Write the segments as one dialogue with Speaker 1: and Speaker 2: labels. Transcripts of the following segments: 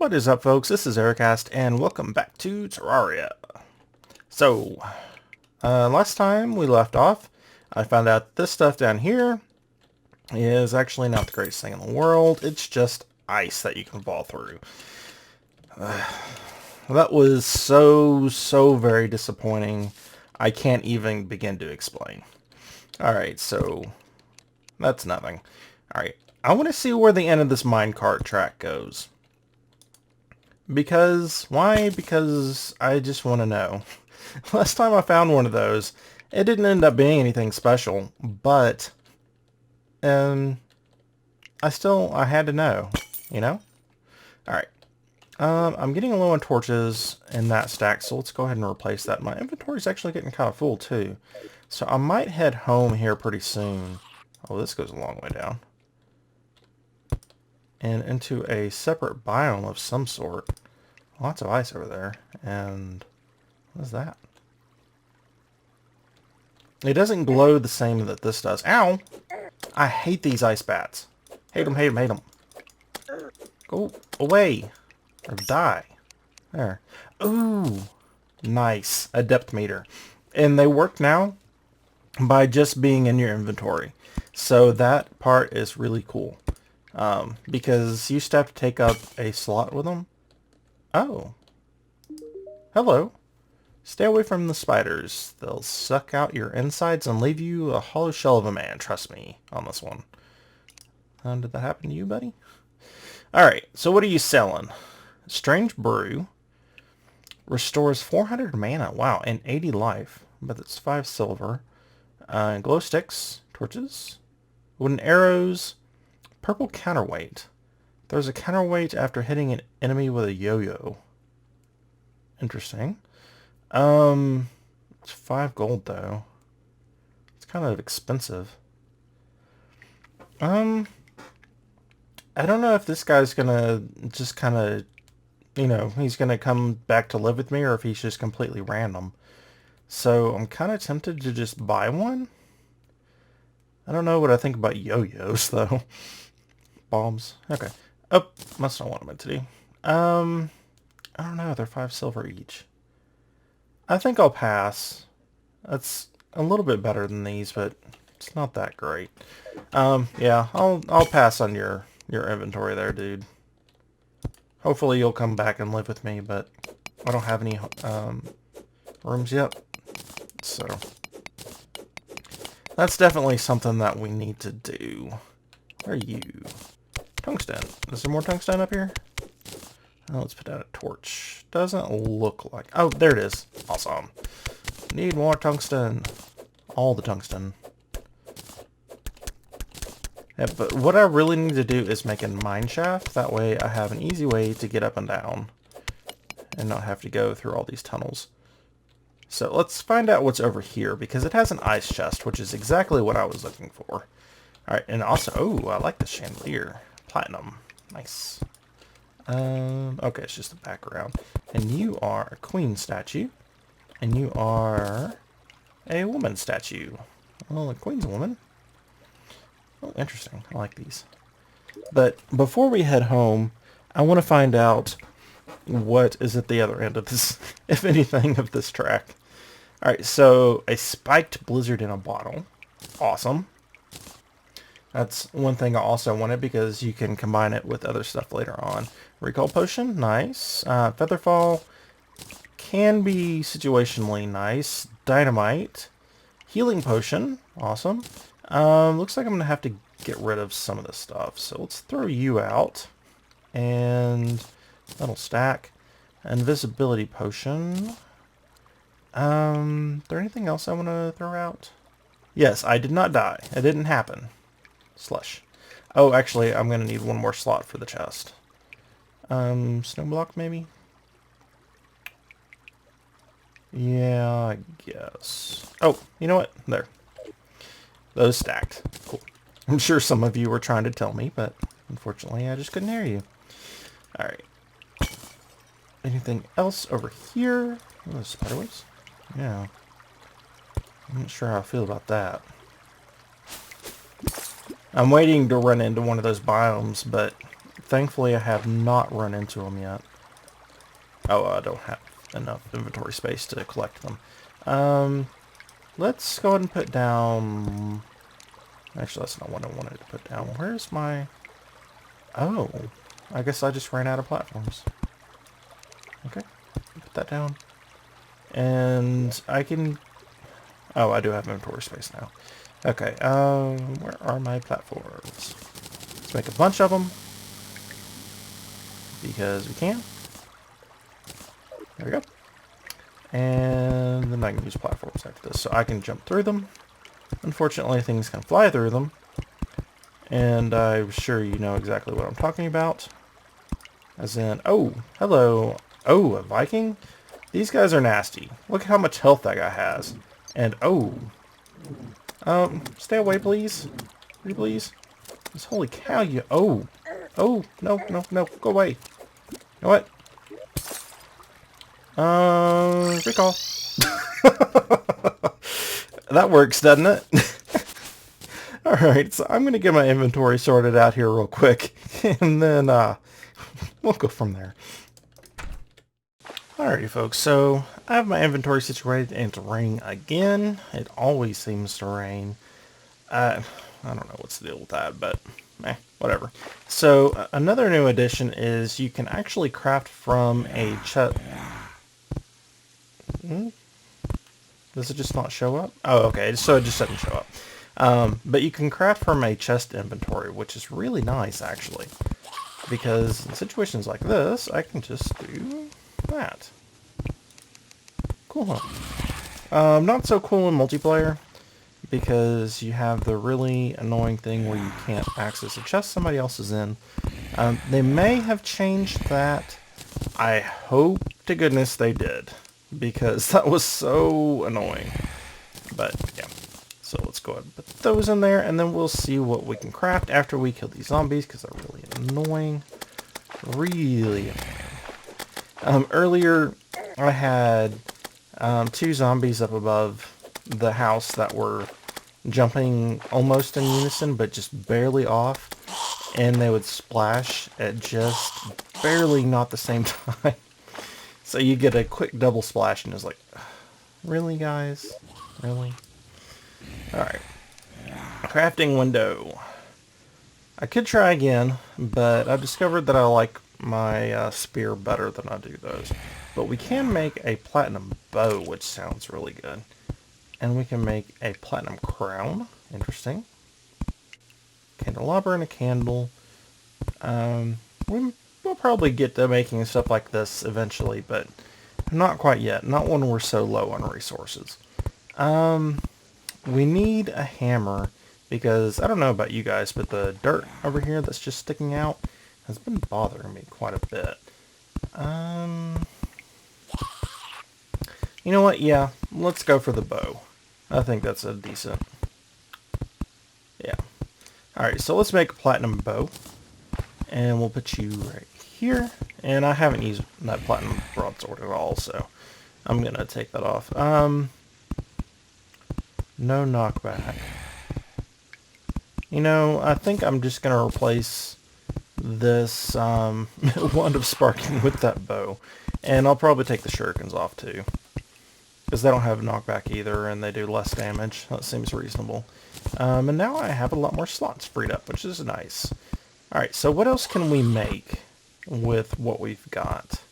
Speaker 1: What is up, folks? This is Arikast, and welcome back to Terraria. So, last time we left off, I found out this stuff down here is actually not the greatest thing in the world. It's just ice that you can fall through. That was so very disappointing. I can't even begin to explain. Alright, so that's nothing. Alright, I want to see where the end of this minecart track goes. Why? Because I just want to know. Last time I found one of those, it didn't end up being anything special, but I had to know, you know? Alright. I'm getting low on torches in that stack, so let's go ahead and replace that. My inventory's actually getting kind of full, too. So I might head home here pretty soon. Oh, this goes a long way down. And into a separate biome of some sort. Lots of ice over there. And what is that? It doesn't glow the same that this does. Ow! I hate these ice bats. Hate them, hate them, hate them. Go away. Or die. There. Ooh. Nice. A depth meter. And they work now by just being in your inventory. So that part is really cool. Because you used to have to take up a slot with them. Oh. Hello. Stay away from the spiders. They'll suck out your insides and leave you a hollow shell of a man. Trust me on this one. Did that happen to you, buddy? Alright, so what are you selling? Strange brew. Restores 400 mana. Wow, and 80 life. But it's 5 silver. Glow sticks. Torches. Wooden arrows. Purple counterweight. There's a counterweight after hitting an enemy with a yo-yo. Interesting. It's 5 gold though. It's kind of expensive. I don't know if this guy's gonna just kind of, he's gonna come back to live with me, or if he's just completely random. So I'm kind of tempted to just buy one. I don't know what I think about yo-yos though. Bombs. Okay. Oh, must not want them to do. I don't know. They're 5 silver each. I think I'll pass. That's a little bit better than these, but it's not that great. Yeah, I'll pass on your inventory there, dude. Hopefully you'll come back and live with me, but I don't have any rooms yet. So that's definitely something that we need to do. Where are you? Tungsten. Is there more tungsten up here? Oh, let's put down a torch. Doesn't look like... Oh, there it is. Awesome. Need more tungsten. All the tungsten. Yeah, but what I really need to do is make a mine shaft. That way I have an easy way to get up and down. And not have to go through all these tunnels. So let's find out what's over here, because it has an ice chest, which is exactly what I was looking for. Alright, and also... Oh, I like the chandelier. Platinum. Nice. Okay, it's just a background. And you are a queen statue. And you are a woman statue. Well, the queen's a woman. Oh, interesting. I like these. But before we head home, I want to find out what is at the other end of this, if anything, of this track. Alright, so a spiked blizzard in a bottle. Awesome. That's one thing I also wanted, because you can combine it with other stuff later on. Recall potion, nice. Featherfall can be situationally nice. Dynamite. Healing potion, awesome. Looks like I'm going to have to get rid of some of this stuff. So let's throw you out. And that'll stack. Invisibility potion. There anything else I want to throw out? Yes, I did not die. It didn't happen. Slush. Oh, actually, I'm going to need one more slot for the chest. Snow block, maybe? Yeah, I guess. Oh, you know what? There. Those stacked. Cool. I'm sure some of you were trying to tell me, but unfortunately I just couldn't hear you. Alright. Anything else over here? Oh, spiderwebs? Yeah. I'm not sure how I feel about that. I'm waiting to run into one of those biomes, but thankfully I have not run into them yet. Oh, I don't have enough inventory space to collect them. Let's go ahead and put down... Actually, that's not what I wanted to put down. Where's my... Oh, I guess I just ran out of platforms. Okay, put that down. And I can... Oh, I do have inventory space now. Okay, where are my platforms? Let's make a bunch of them. Because we can. There we go. And then I can use platforms after this. So I can jump through them. Unfortunately, things can fly through them. And I'm sure you know exactly what I'm talking about. As in, oh, hello. Oh, a Viking? These guys are nasty. Look how much health that guy has. And, oh. Stay away, please. Pretty please. Just, holy cow, you... Oh. Oh, no, no, no. Go away. You know what? Recall. That works, doesn't it? Alright, so I'm going to get my inventory sorted out here real quick. And then, we'll go from there. Alrighty, folks, so I have my inventory situated and it's raining again. It always seems to rain. I don't know what's the deal with that, but whatever. So another new addition is you can actually craft from a chest. Does it just not show up? Oh, okay, so it just doesn't show up. But you can craft from a chest inventory, which is really nice, actually. Because in situations like this, I can just do that. Cool, huh? Not so cool in multiplayer, because you have the really annoying thing where you can't access a chest somebody else is in. They may have changed that. I hope to goodness they did, because that was so annoying. But, yeah. So let's go ahead and put those in there, and then we'll see what we can craft after we kill these zombies, because they're really annoying. Really annoying. Earlier, I had 2 zombies up above the house that were jumping almost in unison, but just barely off, and they would splash at just barely not the same time. So you get a quick double splash, and it's like, really, guys? Really? Alright. Crafting window. I could try again, but I've discovered that I like my spear better than I do those. But we can make a platinum bow, which sounds really good. And we can make a platinum crown. Interesting. Candelabra and a candle. We'll probably get to making stuff like this eventually, but not quite yet. Not when we're so low on resources. We need a hammer, because I don't know about you guys, but the dirt over here that's just sticking out has been bothering me quite a bit. You know what? Yeah, let's go for the bow. I think that's a decent... Yeah. Alright, so let's make a platinum bow. And we'll put you right here. And I haven't used that platinum broadsword at all, so I'm going to take that off. No knockback. You know, I think I'm just going to replace this wand of sparking with that bow. And I'll probably take the shurikens off too, because they don't have knockback either, and they do less damage. That seems reasonable. And now I have a lot more slots freed up, which is nice. Alright, so what else can we make with what we've got?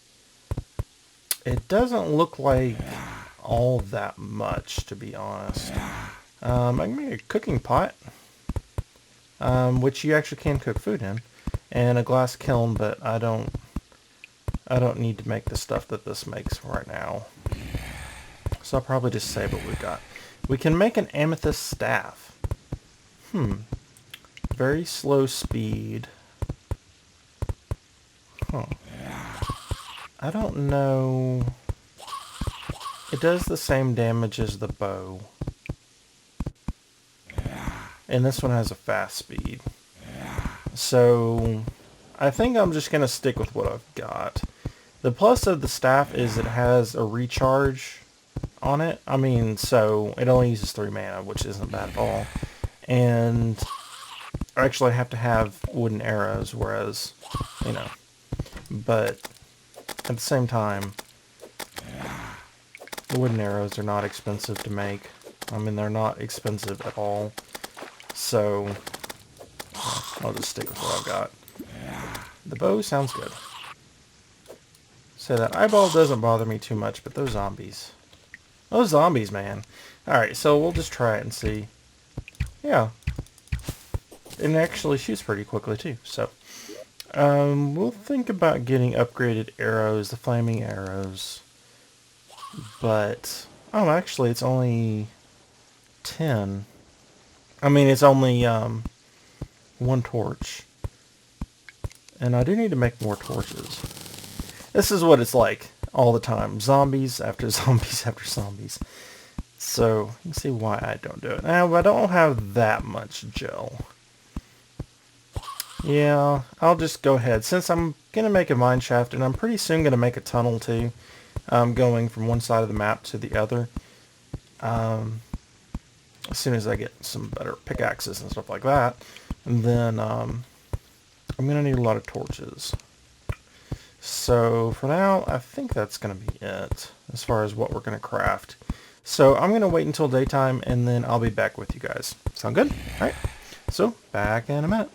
Speaker 1: It doesn't look like all that much, to be honest. I can make a cooking pot, which you actually can cook food in, and a glass kiln, but I don't need to make the stuff that this makes right now. So I'll probably just save what we've got. We can make an amethyst staff. Very slow speed. Huh. I don't know. It does the same damage as the bow. And this one has a fast speed. So I think I'm just going to stick with what I've got. The plus of the staff is it has a recharge on it. I mean, so it only uses 3 mana, which isn't bad at all. And actually have to have wooden arrows, whereas, you know, but at the same time, the wooden arrows are not expensive to make. I mean, they're not expensive at all. So, I'll just stick with what I've got. The bow sounds good. So that eyeball doesn't bother me too much, but those zombies. Those zombies, man. Alright, so we'll just try it and see. Yeah. And it actually shoots pretty quickly too, so. We'll think about getting upgraded arrows, the flaming arrows. But, oh, actually, it's only 10. I mean, it's only, one torch. And I do need to make more torches. This is what it's like all the time. Zombies after zombies after zombies. So, you can see why I don't do it. Now, I don't have that much gel. Yeah, I'll just go ahead. Since I'm going to make a mine shaft, and I'm pretty soon going to make a tunnel too, going from one side of the map to the other. As soon as I get some better pickaxes and stuff like that, and then I'm going to need a lot of torches. So for now, I think that's going to be it as far as what we're going to craft. So I'm going to wait until daytime, and then I'll be back with you guys. Sound good? Alright, so back in a minute.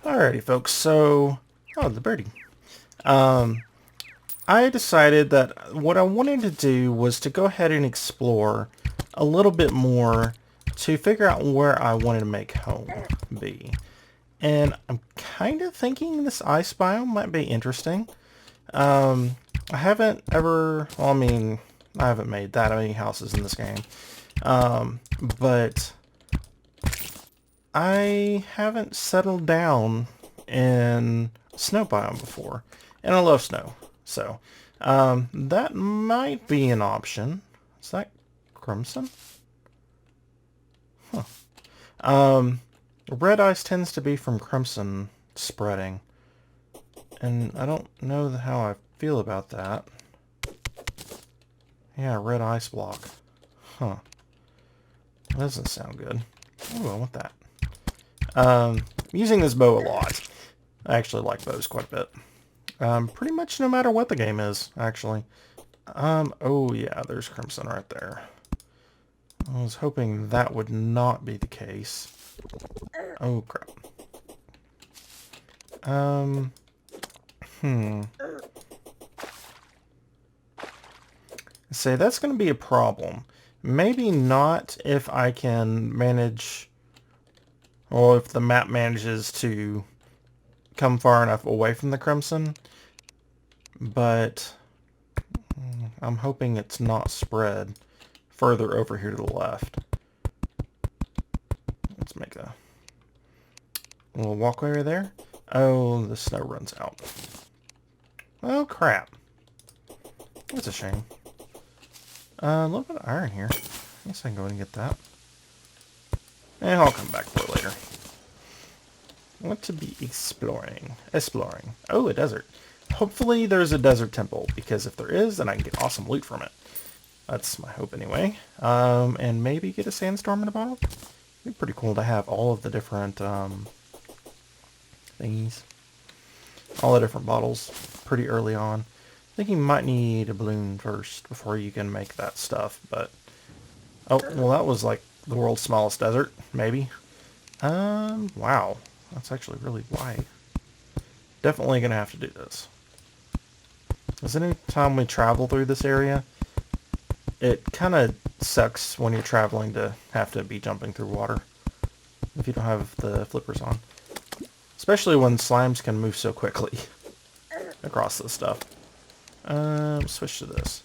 Speaker 1: Alrighty folks, so, oh, the birdie. I decided that what I wanted to do was to go ahead and explore a little bit more to figure out where I wanted to make home be. And I'm kind of thinking this ice biome might be interesting. I haven't ever, well, I mean, I haven't made that many houses in this game. But I haven't settled down in snow biome before. And I love snow. So, that might be an option. Is that crimson? Huh. Red ice tends to be from crimson spreading. And I don't know how I feel about that. Yeah, red ice block. Huh. That doesn't sound good. Oh, I want that. Using this bow a lot. I actually like bows quite a bit. Pretty much no matter what the game is, actually. Oh yeah, there's crimson right there. I was hoping that would not be the case. Oh crap. Say that's going to be a problem. Maybe not if I can manage, or if the map manages to come far enough away from the crimson, but I'm hoping it's not spread further over here to the left. Let's make a little walkway right there. Oh, the snow runs out. Oh crap. That's a shame. A little bit of iron here. I guess I can go ahead and get that. And I'll come back for it later. I want to be exploring. Oh, a desert. Hopefully there's a desert temple, because if there is, then I can get awesome loot from it. That's my hope anyway. And maybe get a sandstorm in a bottle. It'd be pretty cool to have all of the different thingies. All the different bottles pretty early on. I think you might need a balloon first before you can make that stuff, but... Oh, well that was like the world's smallest desert, maybe. Wow. That's actually really wide. Definitely gonna have to do this. Because any time we travel through this area, it kind of sucks when you're traveling to have to be jumping through water. If you don't have the flippers on. Especially when slimes can move so quickly across this stuff. Switch to this.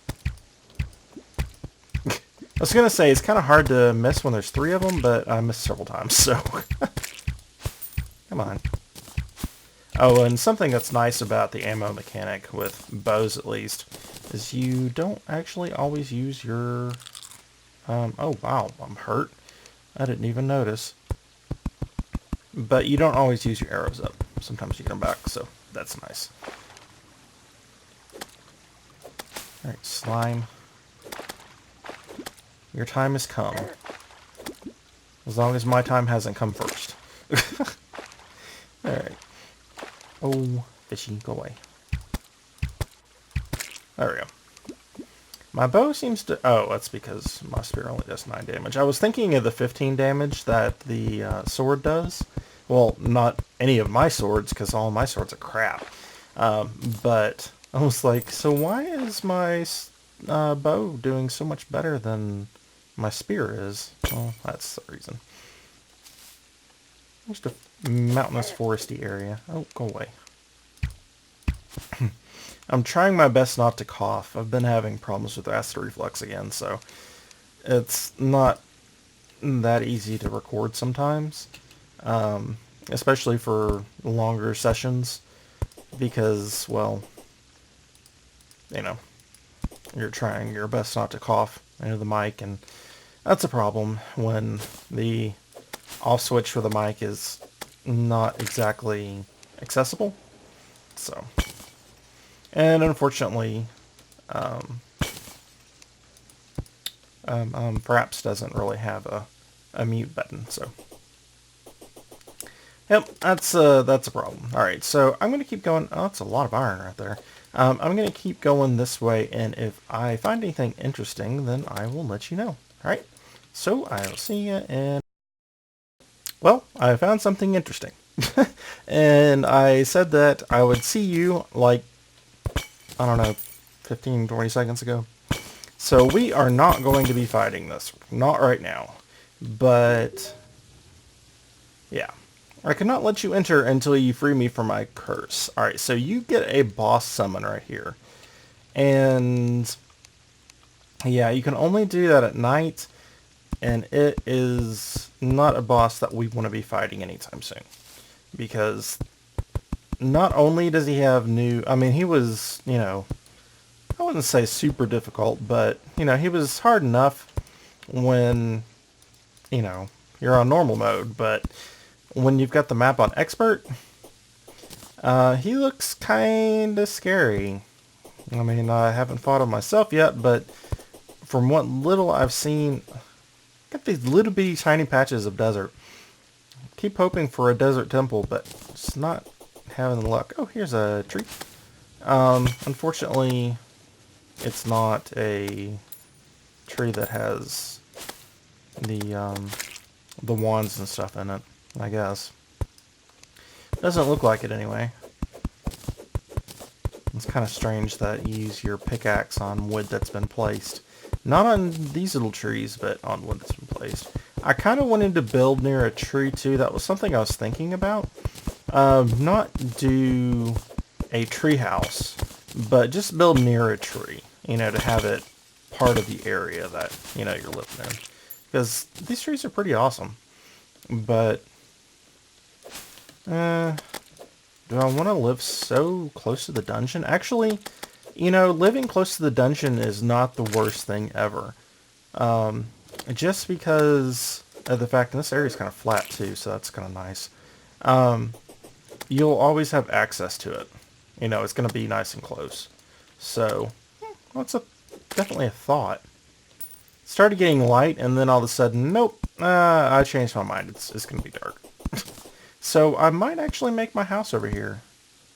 Speaker 1: I was gonna say, it's kind of hard to miss when there's 3 of them, but I missed several times, so... Come on. Oh, and something that's nice about the ammo mechanic, with bows at least, is you don't actually always use your... oh wow, I'm hurt. I didn't even notice. But you don't always use your arrows up. Sometimes you get them back, so that's nice. Alright, slime. Your time has come. As long as my time hasn't come first. Oh, fishy, go away. There we go. My bow seems to... Oh, that's because my spear only does 9 damage. I was thinking of the 15 damage that the sword does. Well, not any of my swords, because all my swords are crap. But I was like, so why is my bow doing so much better than my spear is? Well, that's the reason. Just a mountainous foresty area. Oh, go away. I'm trying my best not to cough. I've been having problems with acid reflux again, so it's not that easy to record sometimes, especially for longer sessions, because, well, you know, you're trying your best not to cough into the mic, and that's a problem when the off switch for the mic is not exactly accessible. So, and unfortunately, Fraps doesn't really have a mute button, so yep, that's a problem. All right, so I'm gonna keep going. Oh, that's a lot of iron right there. I'm gonna keep going this way, and if I find anything interesting, then I will let you know. All right, so I'll see you in... Well, I found something interesting. And I said that I would see you, like, I don't know, 15, 20 seconds ago. So we are not going to be fighting this. Not right now. But, yeah. I cannot let you enter until you free me from my curse. Alright, so you get a boss summon right here. And, yeah, you can only do that at night. And it is not a boss that we want to be fighting anytime soon. Because not only does he have new... I mean, he was, you know, I wouldn't say super difficult, but, you know, he was hard enough when, you know, you're on normal mode. But when you've got the map on expert, he looks kind of scary. I mean, I haven't fought him myself yet, but from what little I've seen, got these little bitty tiny patches of desert. Keep hoping for a desert temple, but it's not having the luck. Oh, here's a tree. Unfortunately, it's not a tree that has the wands and stuff in it, I guess. Doesn't look like it anyway. It's kind of strange that you use your pickaxe on wood that's been placed. Not on these little trees, but on wood that's been placed. I kind of wanted to build near a tree too. That was something I was thinking about. Not do a tree house, but just build near a tree. You know, to have it part of the area that, you know, you're living in. Because these trees are pretty awesome. But, do I want to live so close to the dungeon? Actually, you know, living close to the dungeon is not the worst thing ever. Just because of the fact that this area is kind of flat too, so that's kind of nice. You'll always have access to it. You know, it's going to be nice and close. So, that's definitely a thought. It started getting light, and then all of a sudden, nope, I changed my mind. It's going to be dark. So, I might actually make my house over here.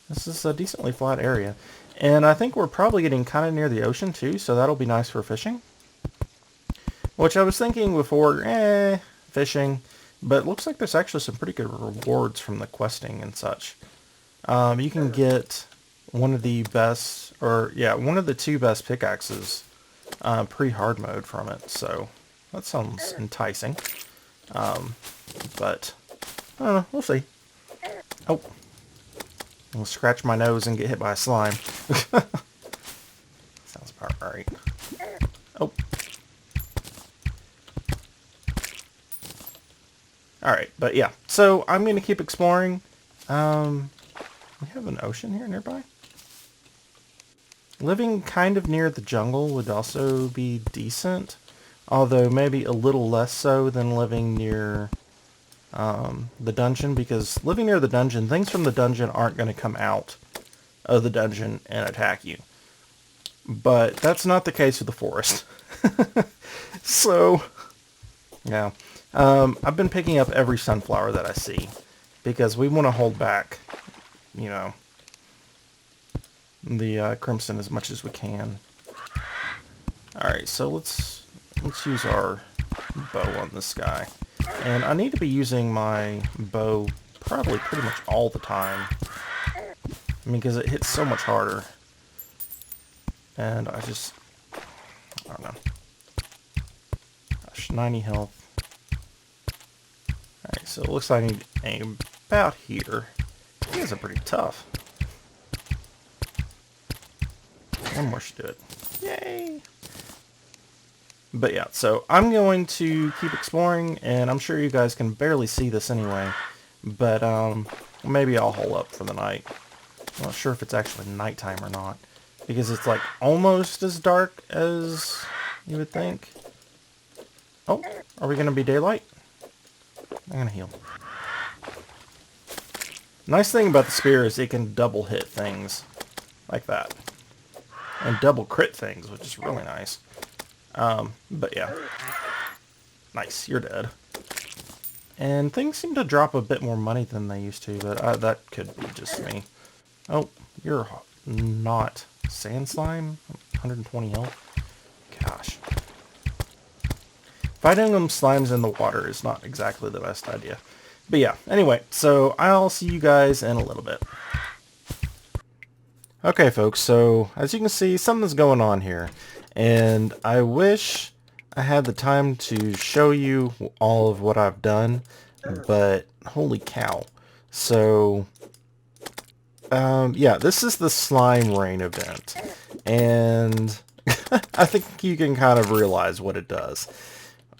Speaker 1: This is a decently flat area. And I think we're probably getting kind of near the ocean too, so that'll be nice for fishing. Which I was thinking before, fishing. But it looks like there's actually some pretty good rewards from the questing and such. You can get one of the best, or yeah, one of the 2 best pickaxes pre-hard mode from it. So that sounds enticing. But I don't know, we'll see. Oh, I'll scratch my nose and get hit by a slime. Sounds about right. Oh. Alright, but yeah. So, I'm going to keep exploring. We have an ocean here nearby. Living kind of near the jungle would also be decent. Although, maybe a little less so than living near the dungeon. Because living near the dungeon, things from the dungeon aren't going to come out of the dungeon and attack you. But that's not the case with the forest. So, yeah. I've been picking up every sunflower that I see, because we want to hold back you know, the crimson as much as we can. Alright, so let's use our bow on this guy. And I need to be using my bow probably pretty much all the time. I mean, because it hits so much harder. And I don't know. Gosh, 90 health. Alright, so it looks like I need to aim about here. You guys are pretty tough. One more should do it. Yay! But yeah, so I'm going to keep exploring, and I'm sure you guys can barely see this anyway. But maybe I'll hole up for the night. I'm not sure if it's actually nighttime or not, because it's like almost as dark as you would think. Oh, are we going to be daylight? I'm going to heal. Nice thing about the spear is it can double hit things like that. And double crit things, which is really nice. But yeah. Nice, you're dead. And things seem to drop a bit more money than they used to, but that could be just me. Oh, you're not sand slime? 120 health? Gosh. Fighting them slimes in the water is not exactly the best idea. But yeah, anyway, so I'll see you guys in a little bit. Okay folks, so as you can see, something's going on here. And I wish I had the time to show you all of what I've done, but holy cow. So, yeah, this is the slime rain event. And I think you can kind of realize what it does.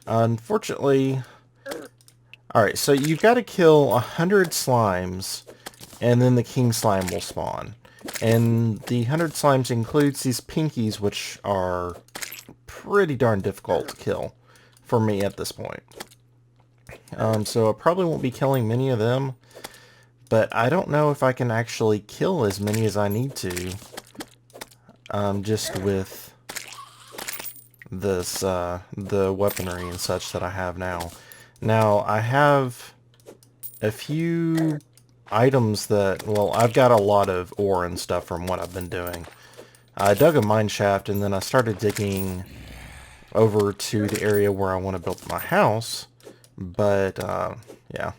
Speaker 1: Unfortunately, alright, so you've got to kill 100 slimes, and then the king slime will spawn. And the 100 slimes includes these pinkies, which are pretty darn difficult to kill for me at this point. So I probably won't be killing many of them, but I don't know if I can actually kill as many as I need to, just with this, the weaponry and such that I have now. Now, I have a few items that, well, I've got a lot of ore and stuff from what I've been doing. I dug a mine shaft, and then I started digging over to the area where I want to build my house, but, yeah.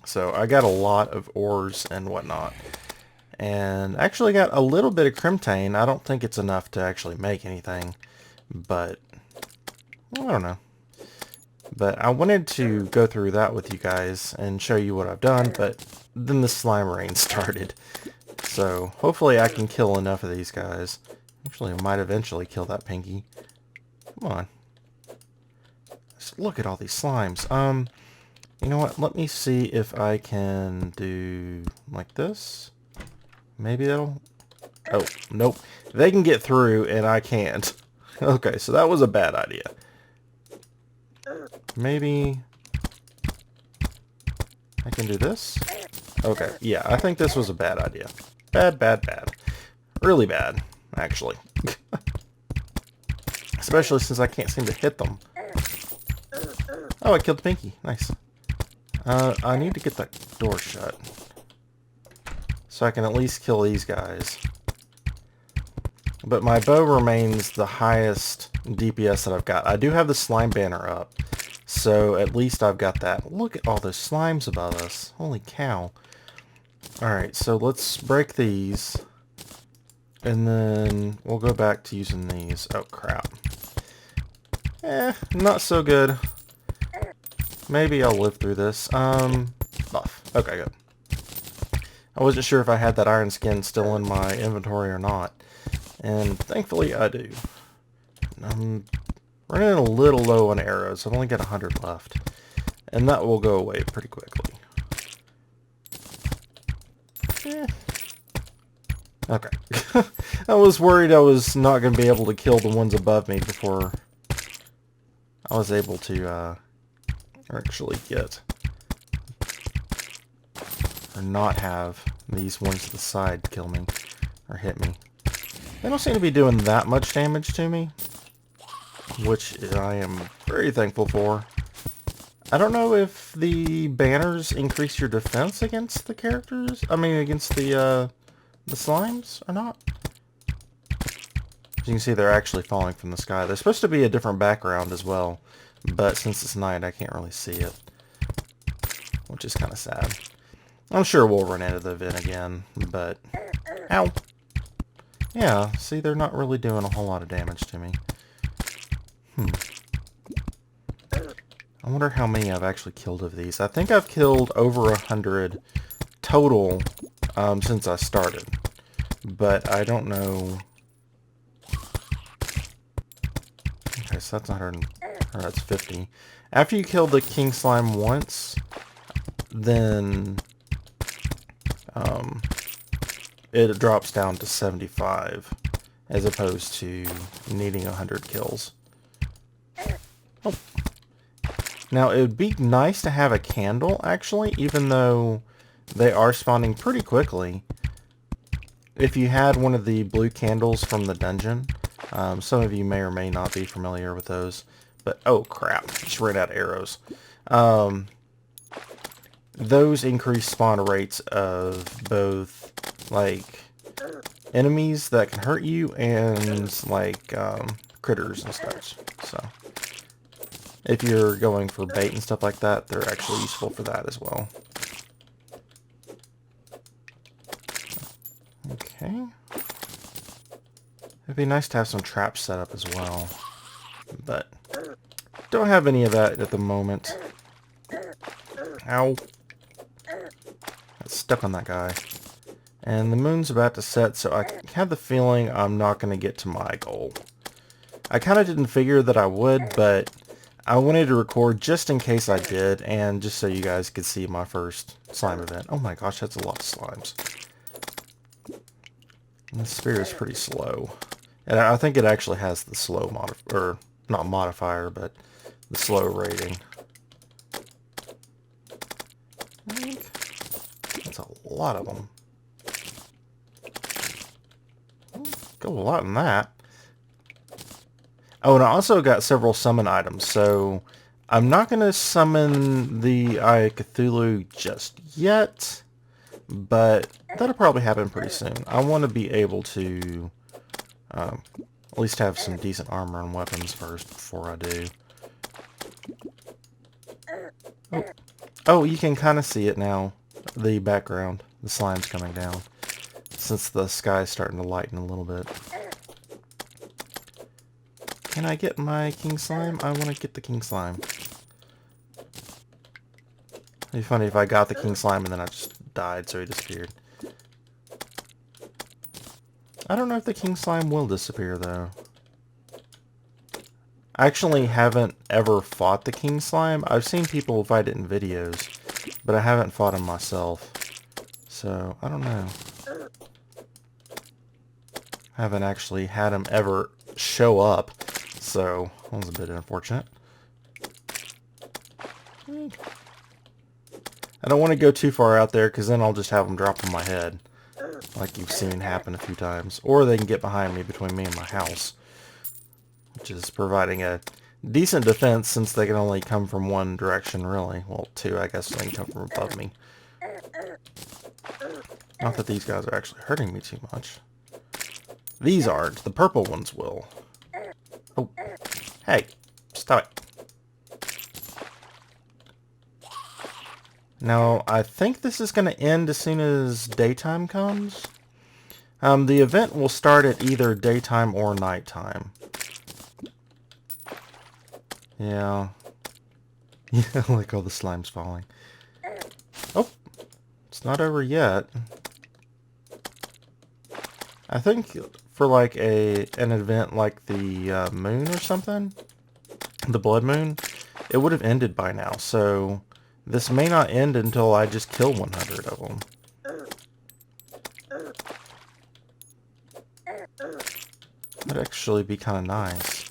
Speaker 1: So, I got a lot of ores and whatnot, and actually got a little bit of crimtane. I don't think it's enough to actually make anything, but, well, I don't know. But I wanted to go through that with you guys and show you what I've done, but then the slime rain started. So hopefully I can kill enough of these guys. Actually, I might eventually kill that pinky. Come on. Just look at all these slimes. You know what? Let me see if I can do like this. Maybe that'll... Oh, nope. They can get through and I can't. Okay, so that was a bad idea. Maybe I can do this? Okay, yeah, I think this was a bad idea. Bad, bad, bad. Really bad, actually. Especially since I can't seem to hit them. Oh, I killed the pinky. Nice. I need to get that door shut. So I can at least kill these guys. But my bow remains the highest DPS that I've got. I do have the slime banner up. So at least I've got that. Look at all those slimes above us. Holy cow. Alright, so let's break these. And then we'll go back to using these. Oh, crap. Not so good. Maybe I'll live through this. Buff. Okay, good. I wasn't sure if I had that iron skin still in my inventory or not. And thankfully I do. I'm running a little low on arrows. I've only got 100 left. And that will go away pretty quickly. Okay. I was worried I was not going to be able to kill the ones above me before I was able to actually get, or not have these ones to the side kill me or hit me. They don't seem to be doing that much damage to me, which I am very thankful for. I don't know if the banners increase your defense against the characters. I mean, against the slimes or not. As you can see, they're actually falling from the sky. They're supposed to be a different background as well, but since it's night, I can't really see it, which is kind of sad. I'm sure we'll run into the event again, but... Ow! Yeah, see, they're not really doing a whole lot of damage to me. I wonder how many I've actually killed of these. I think I've killed over 100 total since I started, but I don't know... Okay, so that's 100, or that's 50. After you kill the king slime once, then it drops down to 75, as opposed to needing 100 kills. Oh. Now, it would be nice to have a candle, actually, even though they are spawning pretty quickly. If you had one of the blue candles from the dungeon, some of you may or may not be familiar with those, but oh crap, just ran out of arrows. Those increase spawn rates of both, like, enemies that can hurt you and, like, critters and such. So, if you're going for bait and stuff like that, they're actually useful for that as well. Okay. It'd be nice to have some traps set up as well, but don't have any of that at the moment. Ow. Got stuck on that guy. And the moon's about to set, so I have the feeling I'm not going to get to my goal. I kind of didn't figure that I would, but I wanted to record just in case I did, and just so you guys could see my first slime event. Oh my gosh, that's a lot of slimes. And the spear is pretty slow. And I think it actually has the slow or not modifier, but the slow rating. That's a lot of them. Go a lot in that. Oh, and I also got several summon items, so I'm not going to summon the Eye of Cthulhu just yet, but that'll probably happen pretty soon. I want to be able to at least have some decent armor and weapons first before I do. Oh, you can kind of see it now, the background. The slime's coming down, since the sky's starting to lighten a little bit. Can I get my king slime? I want to get the king slime. It'd be funny if I got the king slime and then I just died, so he disappeared. I don't know if the king slime will disappear, though. I actually haven't ever fought the king slime. I've seen people fight it in videos, but I haven't fought him myself. So, I don't know. I haven't actually had him ever show up, so that was a bit unfortunate. I don't want to go too far out there, because then I'll just have them drop on my head, like you've seen happen a few times. Or they can get behind me, between me and my house, which is providing a decent defense, since they can only come from one direction, really. Well, two, I guess, they can come from above me. Not that these guys are actually hurting me too much. These aren't. The purple ones will. Oh. Hey. Stop it. Now, I think this is going to end as soon as daytime comes. The event will start at either daytime or nighttime. Yeah. Yeah, like all the slime's falling. Oh. It's not over yet. I think for like an event like the moon or something, the blood moon, it would have ended by now. So this may not end until I just kill 100 of them. That'd actually be kind of nice.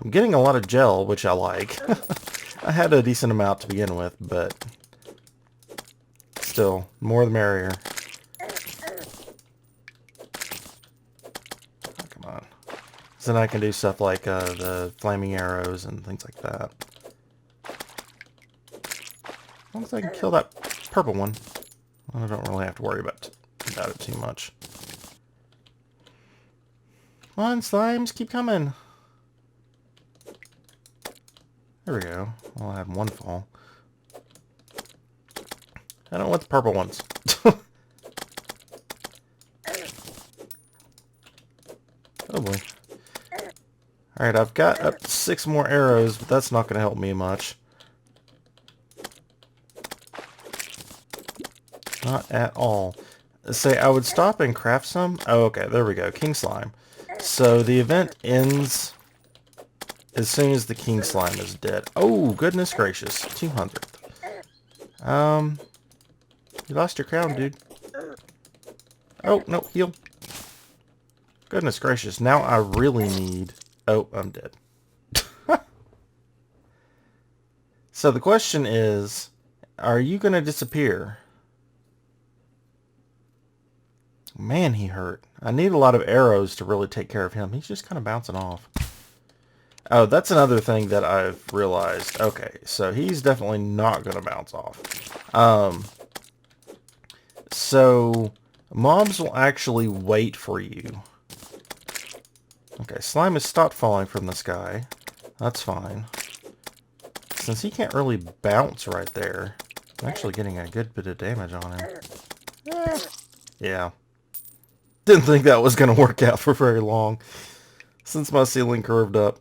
Speaker 1: I'm getting a lot of gel, which I like. I had a decent amount to begin with, but still, more the merrier. Then I can do stuff like the flaming arrows and things like that. As long as I can kill that purple one, I don't really have to worry about it too much. Come on, slimes, keep coming. There we go. I'll have one fall. I don't want the purple ones. Oh boy. Alright, I've got up to 6 more arrows, but that's not going to help me much. Not at all. Say, I would stop and craft some. Oh, okay, there we go. King Slime. So the event ends as soon as the King Slime is dead. Oh, goodness gracious. 200. You lost your crown, dude. Oh, no, heal. Goodness gracious, now I really need... Oh, I'm dead. So the question is, are you going to disappear? Man, he hurt. I need a lot of arrows to really take care of him. He's just kind of bouncing off. Oh, that's another thing that I've realized. Okay, so he's definitely not going to bounce off. So mobs will actually wait for you. Okay, slime has stopped falling from the sky. That's fine. Since he can't really bounce right there, I'm actually getting a good bit of damage on him. Yeah. Didn't think that was going to work out for very long, since my ceiling curved up.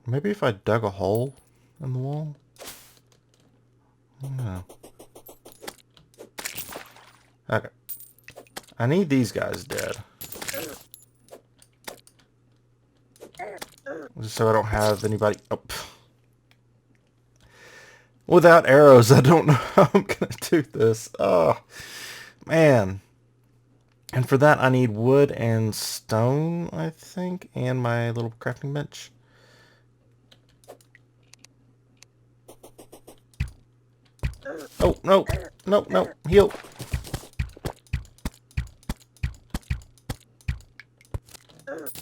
Speaker 1: Maybe if I dug a hole in the wall? I don't know. Okay. I need these guys dead. Just so I don't have anybody... Oh. Without arrows, I don't know how I'm going to do this. Oh, man. And for that, I need wood and stone, I think, and my little crafting bench. Oh, no. No, no. Heal.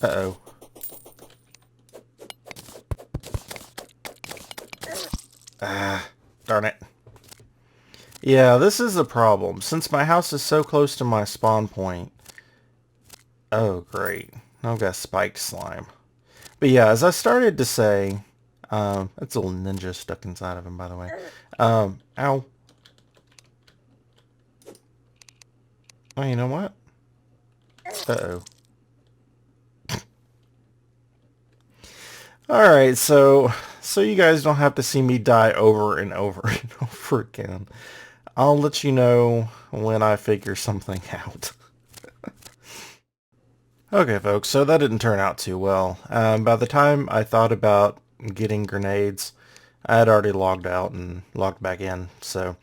Speaker 1: Uh-oh. Ah, darn it. Yeah, this is a problem. Since my house is so close to my spawn point... Oh, great. I've got spiked slime. But yeah, as I started to say... that's a little ninja stuck inside of him, by the way. Ow. Oh, you know what? Uh-oh. Alright, so you guys don't have to see me die over and over and over again. I'll let you know when I figure something out. Okay, folks, so that didn't turn out too well. By the time I thought about getting grenades, I had already logged out and logged back in. So,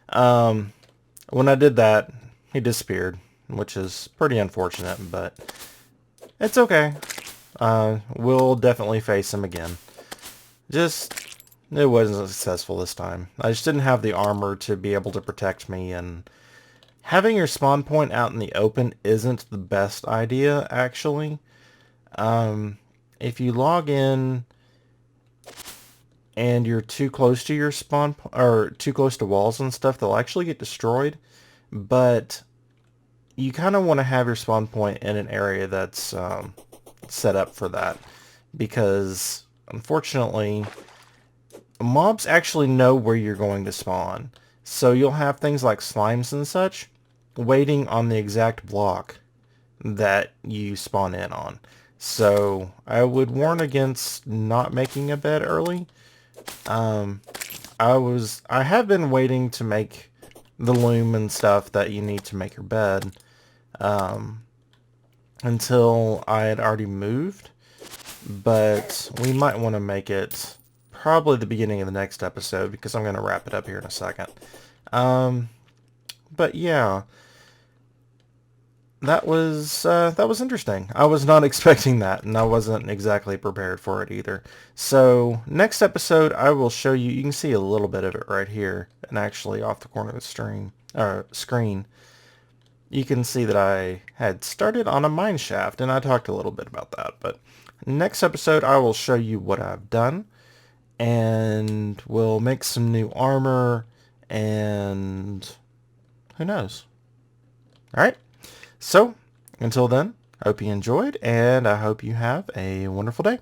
Speaker 1: when I did that, he disappeared, which is pretty unfortunate, but it's okay. We'll definitely face him again. It wasn't successful this time. I just didn't have the armor to be able to protect me, and having your spawn point out in the open isn't the best idea, actually. If you log in and you're too close to your spawn, or too close to walls and stuff, they'll actually get destroyed. But you kind of want to have your spawn point in an area that's set up for that, because unfortunately mobs actually know where you're going to spawn. So you'll have things like slimes and such waiting on the exact block that you spawn in on. So I would warn against not making a bed early. I have been waiting to make the loom and stuff that you need to make your bed until I had already moved, but we might want to make it probably the beginning of the next episode, because I'm going to wrap it up here in a second. But yeah, that was interesting. I was not expecting that, and I wasn't exactly prepared for it either. So next episode, I will show you. You can see a little bit of it right here, and actually off the corner of the screen. You can see that I had started on a mine shaft, and I talked a little bit about that. But Next episode, I will show you what I've done, and we'll make some new armor, and who knows. Alright, so until then, I hope you enjoyed, and I hope you have a wonderful day.